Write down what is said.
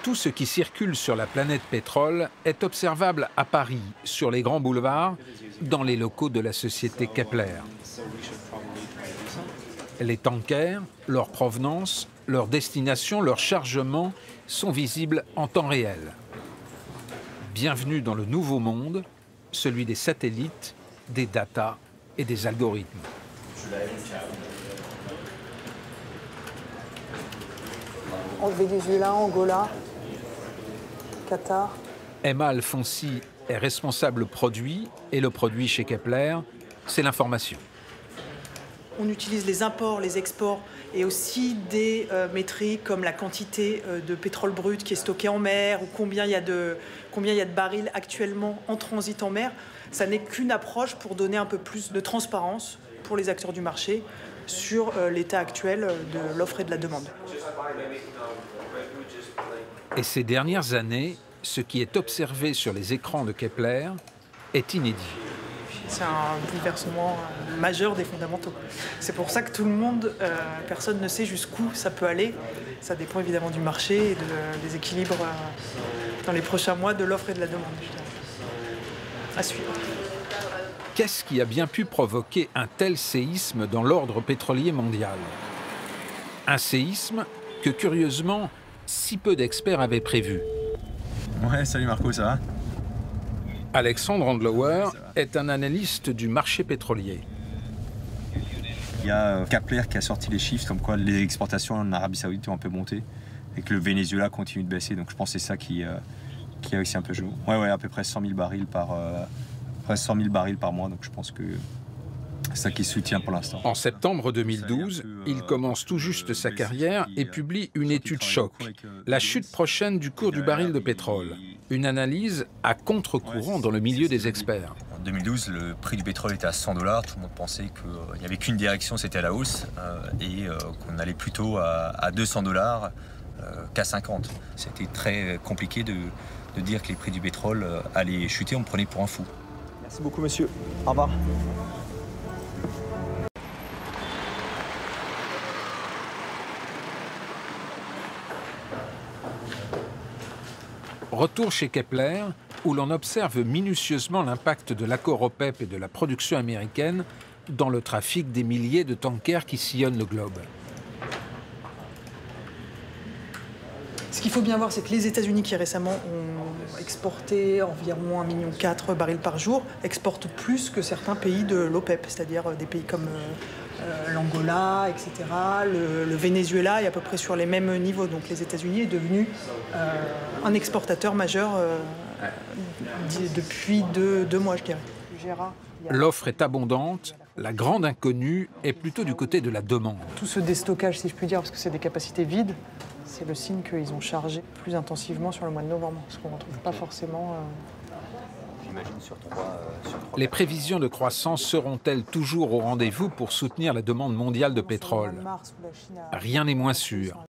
Tout ce qui circule sur la planète pétrole est observable à Paris, sur les grands boulevards, dans les locaux de la société Kepler. Les tankers, leur provenance, leur destination, leur chargement sont visibles en temps réel. Bienvenue dans le nouveau monde, celui des satellites, des datas et des algorithmes. En Venezuela, Angola, Qatar. Emma Alfonsi est responsable produit et le produit chez Kepler, c'est l'information. On utilise les imports, les exports et aussi des métriques comme la quantité de pétrole brut qui est stocké en mer ou combien il y a de barils actuellement en transit en mer. Ça n'est qu'une approche pour donner un peu plus de transparence pour les acteurs du marché sur l'état actuel de l'offre et de la demande. Et ces dernières années, ce qui est observé sur les écrans de Kepler est inédit. C'est un bouleversement majeur des fondamentaux. C'est pour ça que tout le monde, personne ne sait jusqu'où ça peut aller. Ça dépend évidemment du marché et des équilibres dans les prochains mois de l'offre et de la demande. À suivre. Qu'est-ce qui a bien pu provoquer un tel séisme dans l'ordre pétrolier mondial? Un séisme que, curieusement, si peu d'experts avaient prévu. Ouais, salut Marco, ça va? Alexandre Andlauer est un analyste du marché pétrolier. Il y a Kepler qui a sorti les chiffres comme quoi les exportations en Arabie Saoudite ont un peu monté et que le Venezuela continue de baisser. Donc je pense que c'est ça qui a aussi un peu joué. Ouais, à peu près 100 000 barils par mois. Donc je pense que c'est ça qui soutient pour l'instant. En septembre 2012, il commence tout juste sa carrière et publie une étude choc, la chute prochaine du cours du baril de pétrole. Une analyse à contre-courant dans le milieu des experts. En 2012, le prix du pétrole était à 100 $. Tout le monde pensait qu'il n'y avait qu'une direction, c'était à la hausse, et qu'on allait plutôt à 200 $ qu'à 50. C'était très compliqué de dire que les prix du pétrole allaient chuter, on me prenait pour un fou. Merci beaucoup monsieur, au revoir. Retour chez Kepler, où l'on observe minutieusement l'impact de l'accord OPEP et de la production américaine dans le trafic des milliers de tankers qui sillonnent le globe. Ce qu'il faut bien voir, c'est que les États-Unis, qui récemment ont exporté environ 1,4 million de barils par jour, exportent plus que certains pays de l'OPEP, c'est-à-dire des pays comme l'Angola, etc. Le Venezuela est à peu près sur les mêmes niveaux. Donc les États-Unis est devenu un exportateur majeur depuis deux mois, je dirais. L'offre est abondante, la grande inconnue est plutôt du côté de la demande. Tout ce déstockage, si je puis dire, parce que c'est des capacités vides, c'est le signe qu'ils ont chargé plus intensivement sur le mois de novembre, ce qu'on ne retrouve pas forcément. Les prévisions de croissance seront-elles toujours au rendez-vous pour soutenir la demande mondiale de pétrole? Rien n'est moins sûr.